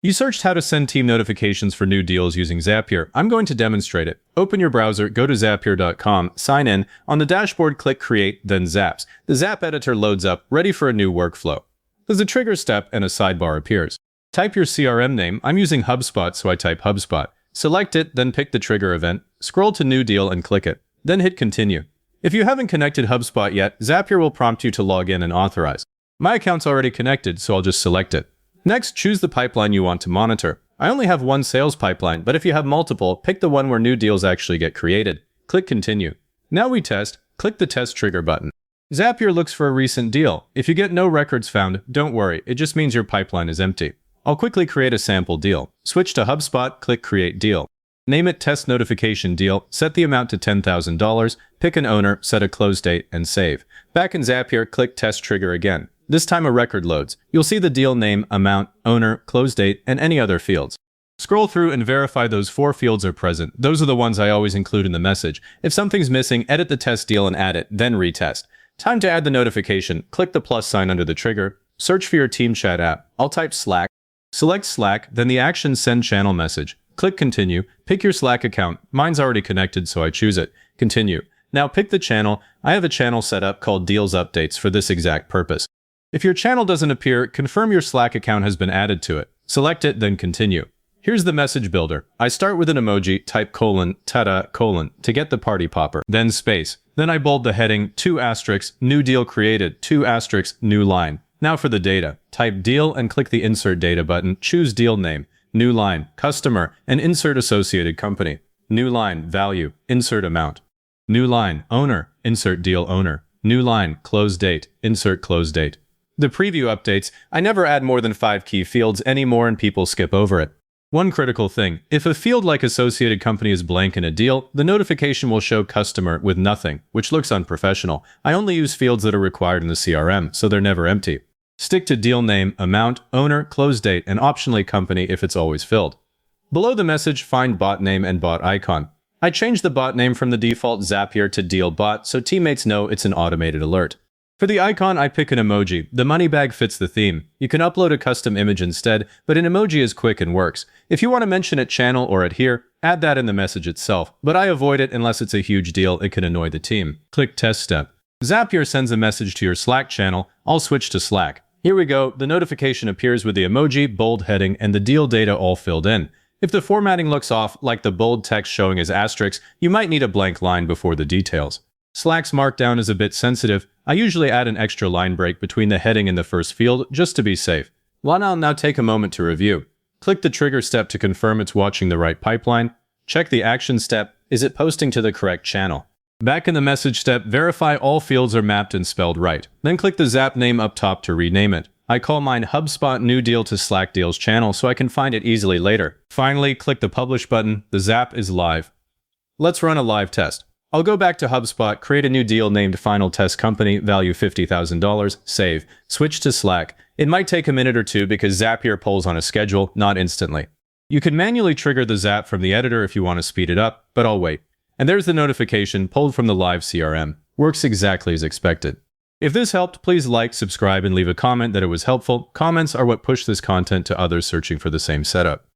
You searched how to send team notifications for new deals using Zapier. I'm going to demonstrate it. Open your browser, go to zapier.com, sign in. On the dashboard, click Create, then Zaps. The Zap editor loads up, ready for a new workflow. There's a trigger step and a sidebar appears. Type your CRM name. I'm using HubSpot, so I type HubSpot. Select it, then pick the trigger event. Scroll to New Deal and click it. Then hit Continue. If you haven't connected HubSpot yet, Zapier will prompt you to log in and authorize. My account's already connected, so I'll just select it. Next, choose the pipeline you want to monitor. I only have one sales pipeline, but if you have multiple, pick the one where new deals actually get created. Click Continue. Now we test. Click the Test Trigger button. Zapier looks for a recent deal. If you get no records found, don't worry, it just means your pipeline is empty. I'll quickly create a sample deal. Switch to HubSpot, click Create Deal. Name it Test Notification Deal, set the amount to $10,000, pick an owner, set a close date, and save. Back in Zapier, click Test Trigger again. This time a record loads. You'll see the deal name, amount, owner, close date, and any other fields. Scroll through and verify those 4 fields are present. Those are the ones I always include in the message. If something's missing, edit the test deal and add it, then retest. Time to add the notification. Click the plus sign under the trigger. Search for your team chat app. I'll type Slack. Select Slack, then the action Send Channel message. Click Continue. Pick your Slack account. Mine's already connected, so I choose it. Continue. Now pick the channel. I have a channel set up called Deals Updates for this exact purpose. If your channel doesn't appear, confirm your Slack account has been added to it. Select it, then continue. Here's the message builder. I start with an emoji, type colon, tada, colon, to get the party popper, then space. Then I bold the heading, 2 asterisks, new deal created, 2 asterisks, new line. Now for the data. Type deal and click the Insert Data button. Choose deal name, new line, customer, and insert associated company. New line, value, insert amount. New line, owner, insert deal owner. New line, close date, insert close date. The preview updates. I never add more than 5 key fields anymore and people skip over it. One critical thing, if a field like associated company is blank in a deal, the notification will show customer with nothing, which looks unprofessional. I only use fields that are required in the CRM, so they're never empty. Stick to deal name, amount, owner, close date, and optionally company if it's always filled. Below the message, find bot name and bot icon. I changed the bot name from the default Zapier to Deal Bot so teammates know it's an automated alert. For the icon, I pick an emoji. The money bag fits the theme. You can upload a custom image instead, but an emoji is quick and works. If you want to mention it channel or adhere, add that in the message itself, but I avoid it unless it's a huge deal. It can annoy the team. Click Test Step. Zapier sends a message to your Slack channel. I'll switch to Slack. Here we go. The notification appears with the emoji, bold heading, and the deal data all filled in. If the formatting looks off, like the bold text showing as asterisks, you might need a blank line before the details. Slack's markdown is a bit sensitive. I usually add an extra line break between the heading and the first field, just to be safe. I'll now take a moment to review. Click the trigger step to confirm it's watching the right pipeline. Check the action step. Is it posting to the correct channel? Back in the message step, verify all fields are mapped and spelled right. Then click the Zap name up top to rename it. I call mine HubSpot New Deal to Slack Deals channel so I can find it easily later. Finally, click the Publish button. The Zap is live. Let's run a live test. I'll go back to HubSpot, create a new deal named Final Test Company, value $50,000, save, switch to Slack. It might take a minute or two because Zapier pulls on a schedule, not instantly. You can manually trigger the Zap from the editor if you want to speed it up, but I'll wait. And there's the notification pulled from the live CRM. Works exactly as expected. If this helped, please like, subscribe, and leave a comment that it was helpful. Comments are what push this content to others searching for the same setup.